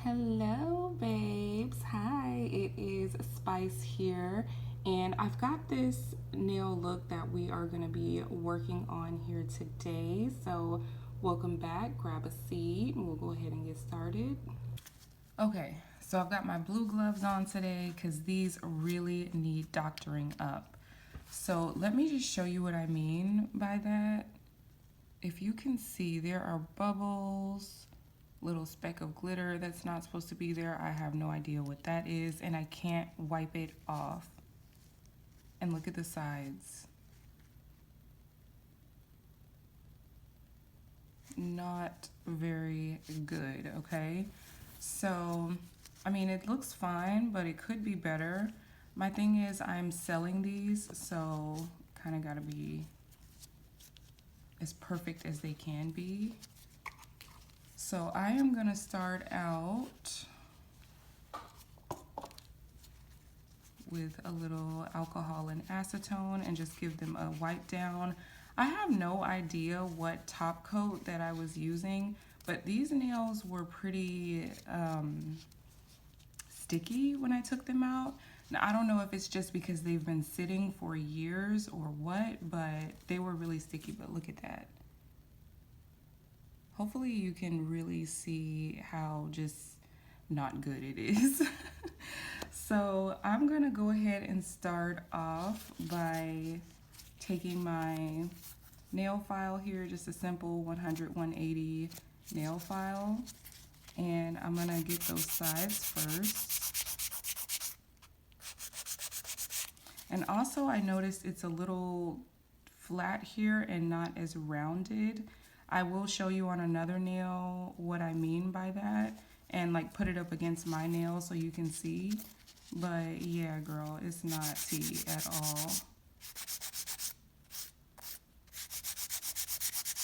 Hello, babes. Hi, it is Spice here, and I've got this nail look that we are going to be working on here today. So, welcome back. Grab a seat, and we'll go ahead and get started. Okay, so I've got my blue gloves on today because these really need doctoring up. So, let me just show you what I mean by that. If you can see, there are bubbles, little speck of glitter that's not supposed to be there. I have no idea what that is, and I can't wipe it off. And look at the sides. Not very good, okay? So, I mean, it looks fine, but it could be better. My thing is I'm selling these, so kind of got to be as perfect as they can be. So I am gonna start out with a little alcohol and acetone and just give them a wipe down. I have no idea what top coat that I was using, but these nails were pretty sticky when I took them out. Now, I don't know if it's just because they've been sitting for years or what, but they were really sticky. But look at that. Hopefully you can really see how just not good it is. So I'm gonna go ahead and start off by taking my nail file here, just a simple 100-180 nail file. And I'm gonna get those sides first. And also I noticed it's a little flat here and not as rounded. I will show you on another nail what I mean by that and like put it up against my nail so you can see. But yeah, girl, it's not tea at all.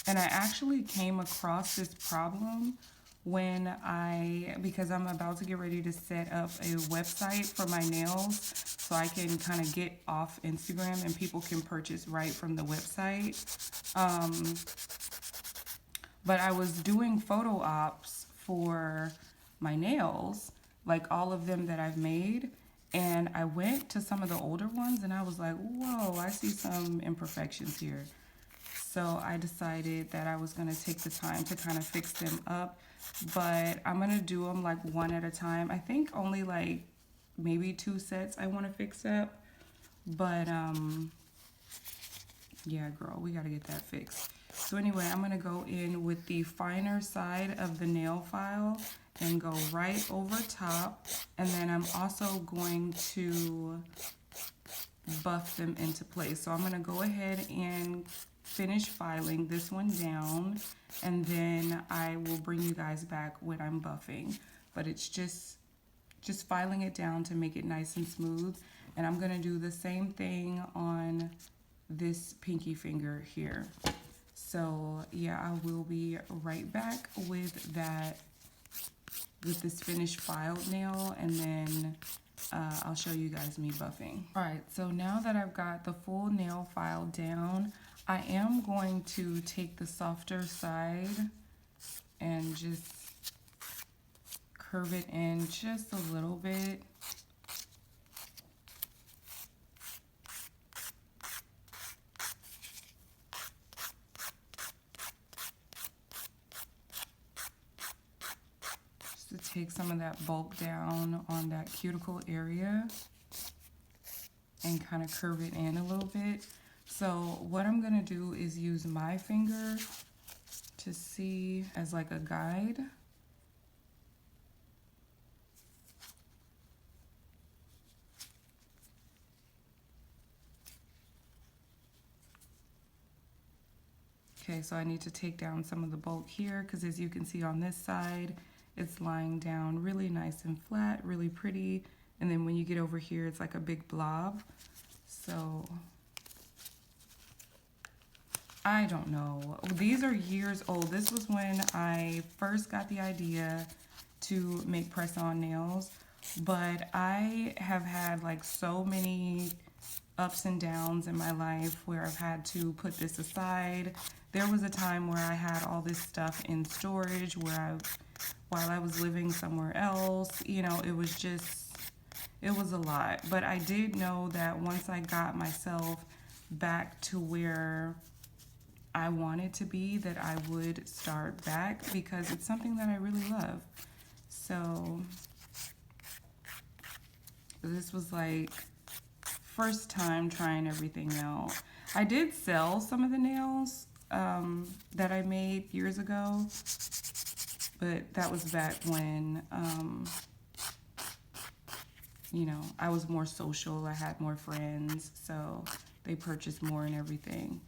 And I actually came across this problem because I'm about to get ready to set up a website for my nails so I can kind of get off Instagram and people can purchase right from the website. But I was doing photo ops for my nails, like all of them that I've made. And I went to some of the older ones and I was like, whoa, I see some imperfections here. So I decided that I was gonna take the time to kind of fix them up, but I'm gonna do them like one at a time. I think only like maybe 2 sets I wanna fix up, but yeah, girl, we gotta get that fixed. So anyway, I'm gonna go in with the finer side of the nail file and go right over top. And then I'm also going to buff them into place. So I'm gonna go ahead and finish filing this one down, and then I will bring you guys back when I'm buffing. But it's just filing it down to make it nice and smooth. And I'm gonna do the same thing on this pinky finger here. So yeah, I will be right back with that, with this finished filed nail, and then I'll show you guys me buffing. All right, so now that I've got the full nail file down, I am going to take the softer side and just curve it in just a little bit. To take some of that bulk down on that cuticle area and kind of curve it in a little bit. So what I'm gonna do is use my finger to see as like a guide. Okay, so I need to take down some of the bulk here because as you can see on this side, it's lying down really nice and flat, really pretty. And then when you get over here, it's like a big blob. So I don't know. These are years old. This was when I first got the idea to make press-on nails. But I have had like so many ups and downs in my life where I've had to put this aside. There was a time where I had all this stuff in storage where while I was living somewhere else. You know, it was a lot. But I did know that once I got myself back to where I wanted to be, that I would start back because it's something that I really love. So this was like first time trying everything out. I did sell some of the nails that I made years ago, but that was back when you know, I was more social, I had more friends, so they purchased more and everything.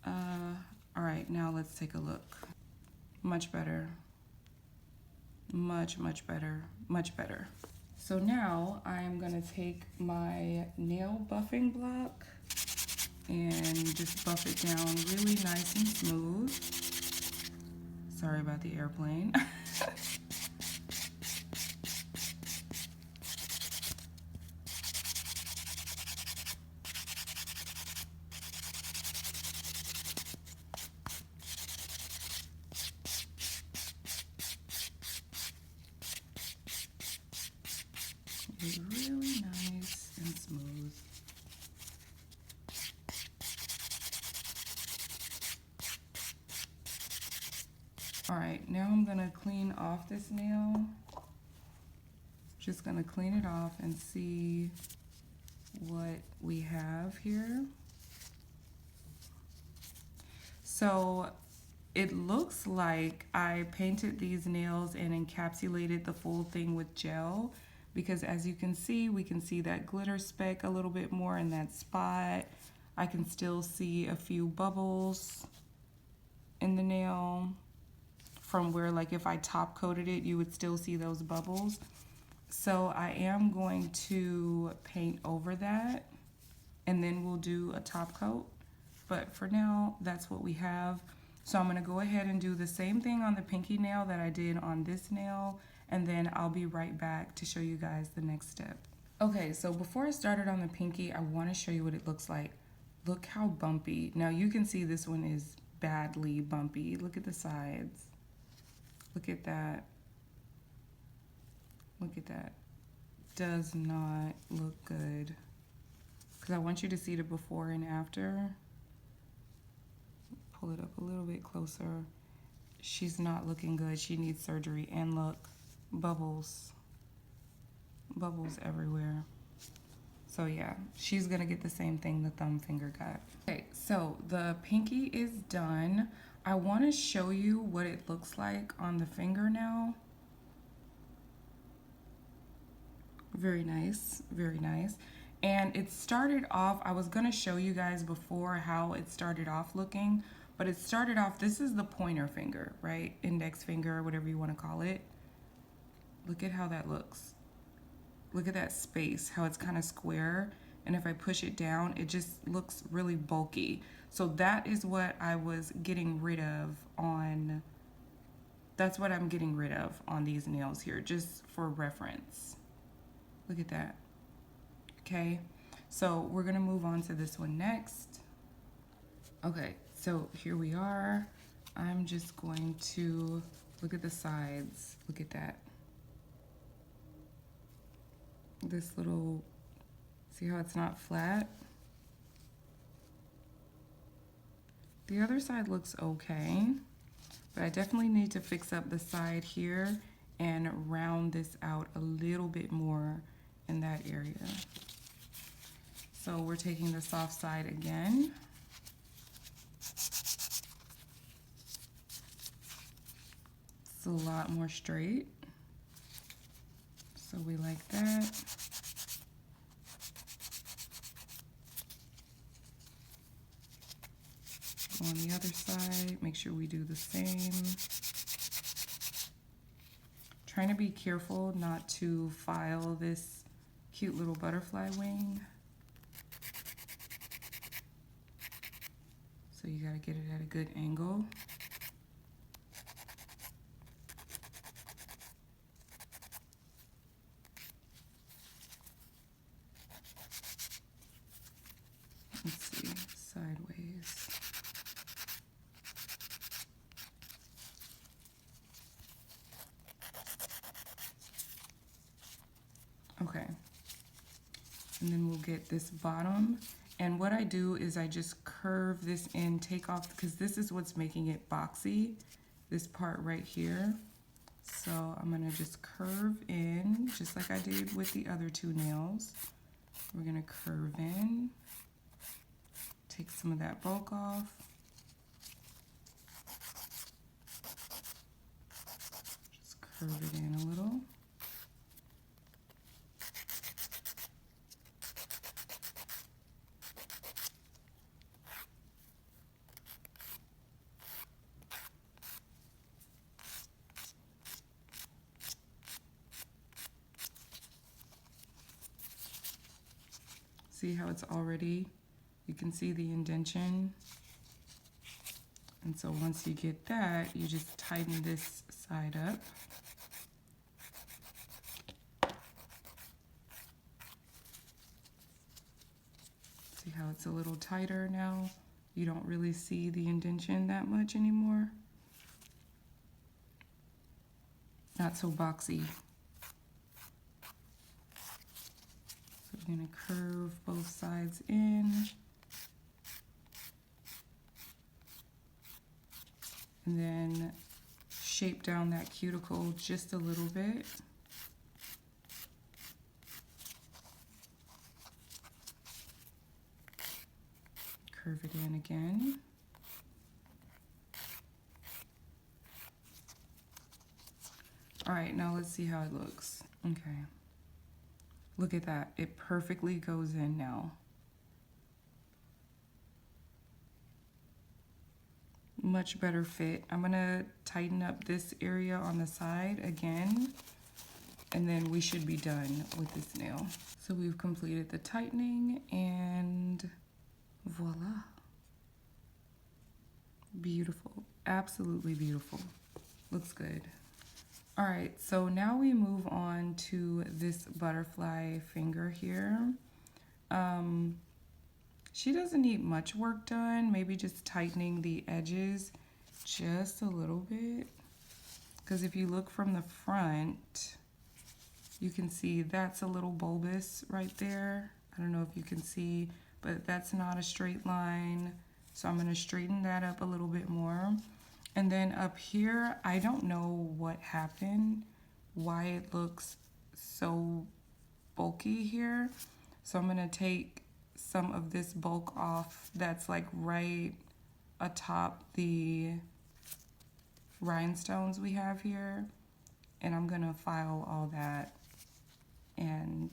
All right, now let's take a look. Much better. Much better. Much better. So now I'm gonna take my nail buffing block and just buff it down really nice and smooth. Sorry about the airplane. Really nice and smooth. All right, now I'm gonna clean off this nail. Just gonna clean it off and see what we have here. So it looks like I painted these nails and encapsulated the full thing with gel, because as you can see, we can see that glitter speck a little bit more in that spot. I can still see a few bubbles in the nail from where, like, if I top coated it, you would still see those bubbles. So I am going to paint over that and then we'll do a top coat. But for now, that's what we have. So I'm gonna go ahead and do the same thing on the pinky nail that I did on this nail, and then I'll be right back to show you guys the next step. Okay, so before I started on the pinky, I wanna show you what it looks like. Look how bumpy. Now you can see this one is badly bumpy. Look at the sides. Look at that. Look at that. Does not look good. Because I want you to see the before and after. Pull it up a little bit closer. She's not looking good. She needs surgery. And look, bubbles. Bubbles everywhere. So yeah, she's gonna get the same thing the thumb finger got. Okay, so the pinky is done. I wanna show you what it looks like on the finger now. Very nice, very nice. And it started off, I was gonna show you guys before how it started off looking, but it started off, this is the pointer finger, right? Index finger, whatever you wanna call it. Look at how that looks. Look at that space, how it's kind of square. And if I push it down, it just looks really bulky. So that is what I was getting rid of on, that's what I'm getting rid of on these nails here, just for reference. Look at that. Okay, so we're gonna move on to this one next. Okay, so here we are. I'm just going to look at the sides. Look at that. This little, see how it's not flat? The other side looks okay, but I definitely need to fix up the side here and round this out a little bit more in that area. So we're taking the soft side again. It's a lot more straight. So we like that. Go on the other side, make sure we do the same. Trying to be careful not to file this cute little butterfly wing. So you gotta get it at a good angle. Let's see, sideways. Okay. And then we'll get this bottom. And what I do is I just curve this in, take off, because this is what's making it boxy, this part right here. So I'm gonna just curve in, just like I did with the other two nails. We're gonna curve in, take some of that bulk off. Just curve it in a little. See how it's already, you can see the indentation. And so once you get that, you just tighten this side up. See how it's a little tighter now? You don't really see the indentation that much anymore. Not so boxy. So we're gonna curve both sides in. And then shape down that cuticle just a little bit. Curve it in again. All right, now let's see how it looks. Okay. Look at that. It perfectly goes in now. Much better fit. I'm gonna tighten up this area on the side again, and then we should be done with this nail. So we've completed the tightening, and voila. Beautiful, absolutely beautiful. Looks good. All right, so now we move on to this butterfly finger here. She doesn't need much work done, maybe just tightening the edges just a little bit. Because if you look from the front, you can see that's a little bulbous right there. I don't know if you can see, but that's not a straight line. So I'm gonna straighten that up a little bit more. And then up here, I don't know what happened, why it looks so bulky here. So I'm gonna take some of this bulk off that's like right atop the rhinestones we have here. And I'm gonna file all that and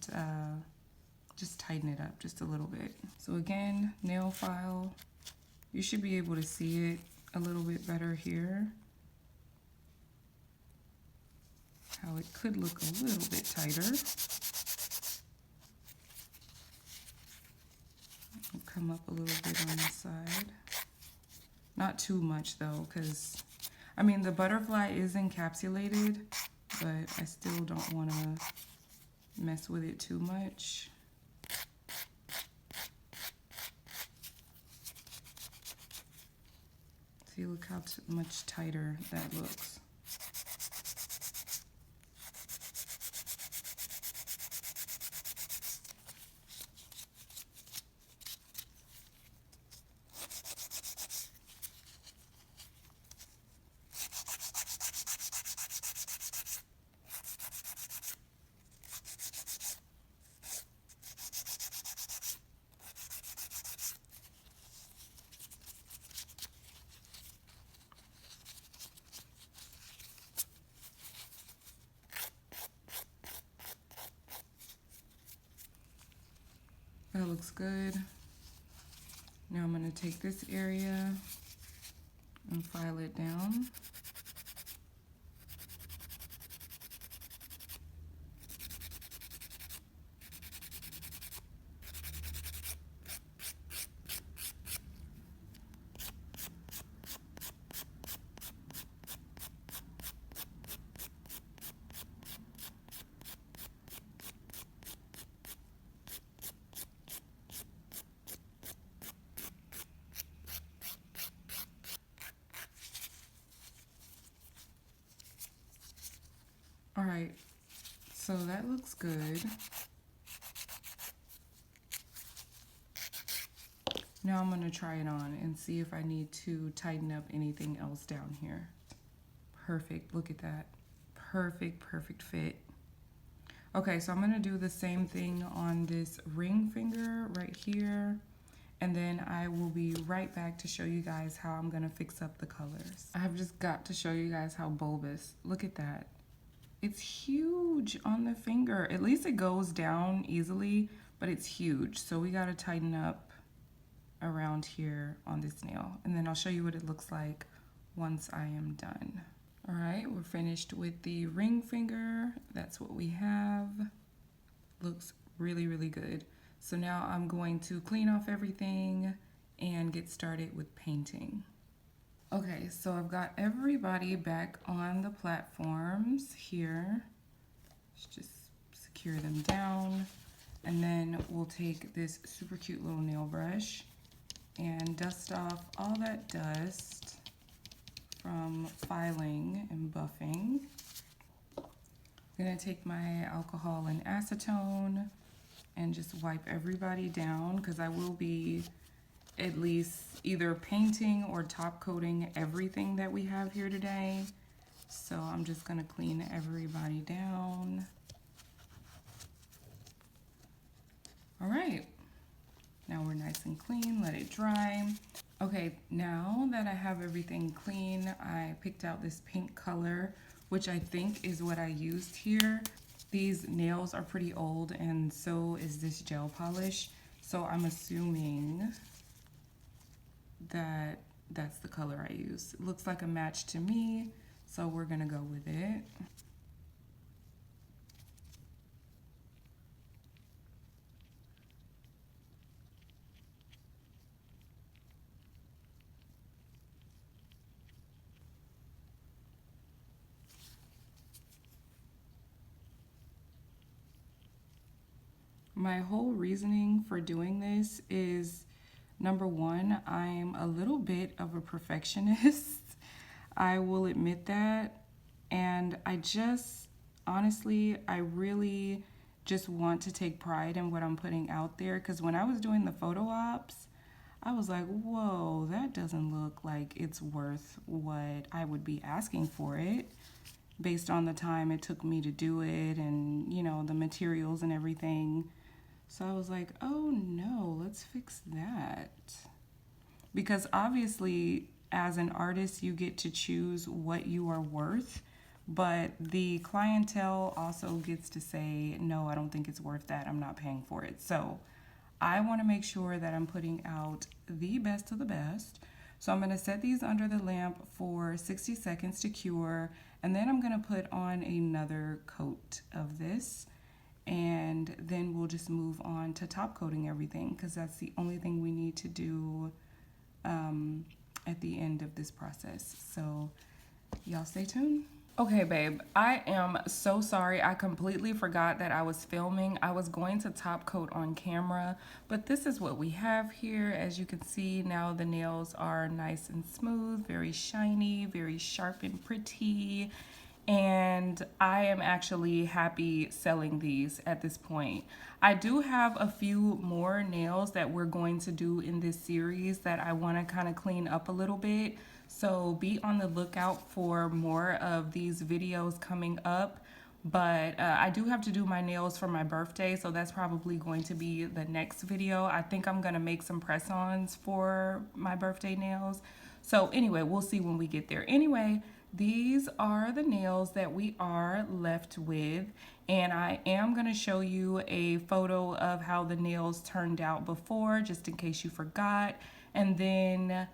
just tighten it up just a little bit. So again, nail file. You should be able to see it a little bit better here. How it could look a little bit tighter. I'll come up a little bit on this side. Not too much though, because I mean the butterfly is encapsulated, but I still don't want to mess with it too much. See, look how much tighter that looks. That looks good. Now I'm going to take this area and file it down. All right, So that looks good. Now I'm going to try it on and see if I need to tighten up anything else down here. Perfect. Look at that. Perfect, perfect fit. Okay, so I'm going to do the same thing on this ring finger right here. And then I will be right back to show you guys how I'm going to fix up the colors. I have just got to show you guys how bulbous. Look at that. It's huge on the finger. At least it goes down easily, but it's huge. So we got to tighten up around here on this nail. And then I'll show you what it looks like once I am done. All right, we're finished with the ring finger. That's what we have. Looks really, really good. So now I'm going to clean off everything and get started with painting. Okay, so I've got everybody back on the platforms here. Let's just secure them down. And then we'll take this super cute little nail brush and dust off all that dust from filing and buffing. I'm gonna take my alcohol and acetone and just wipe everybody down because I will be at least either painting or top coating everything that we have here today. So I'm just gonna clean everybody down. All right, now we're nice and clean, let it dry. Okay, now that I have everything clean, I picked out this pink color, which I think is what I used here. These nails are pretty old and so is this gel polish. So I'm assuming that that's the color I use. It looks like a match to me, so we're gonna go with it. My whole reasoning for doing this is, number one, I'm a little bit of a perfectionist. I will admit that. And honestly, I really just want to take pride in what I'm putting out there. Because when I was doing the photo ops, I was like, whoa, that doesn't look like it's worth what I would be asking for it, based on the time it took me to do it and, you know, the materials and everything. So I was like, oh no, let's fix that. Because obviously, as an artist, you get to choose what you are worth, but the clientele also gets to say, no, I don't think it's worth that. I'm not paying for it. So I want to make sure that I'm putting out the best of the best. So I'm going to set these under the lamp for 60 seconds to cure, and then I'm going to put on another coat of this. And then we'll just move on to top coating everything because that's the only thing we need to do at the end of this process. So y'all stay tuned. Okay, babe, I am so sorry. I completely forgot that I was filming. I was going to top coat on camera, but this is what we have here. As you can see, now the nails are nice and smooth, very shiny, very sharp and pretty. And I am actually happy selling these at this point. I do have a few more nails that we're going to do in this series that I want to kind of clean up a little bit. So be on the lookout for more of these videos coming up. But I do have to do my nails for my birthday, so that's probably going to be the next video. I think I'm going to make some press-ons for my birthday nails. So anyway, we'll see when we get there. Anyway, these are the nails that we are left with, and I am going to show you a photo of how the nails turned out before, just in case you forgot. And then,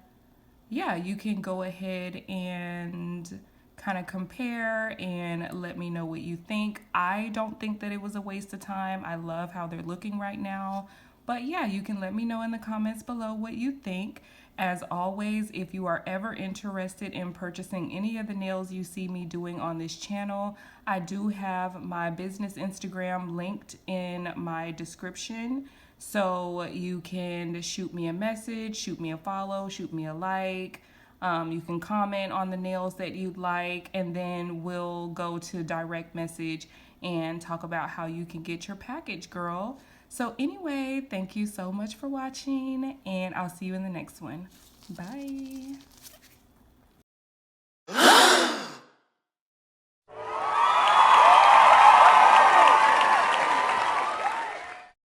yeah, you can go ahead and kind of compare and let me know what you think. I don't think that it was a waste of time. I love how they're looking right now. But yeah, you can let me know in the comments below what you think. As always, if you are ever interested in purchasing any of the nails you see me doing on this channel, I do have my business Instagram linked in my description. So you can shoot me a message, shoot me a follow, shoot me a like. You can comment on the nails that you'd like, and then we'll go to direct message and talk about how you can get your package, girl. So anyway, thank you so much for watching, and I'll see you in the next one. Bye.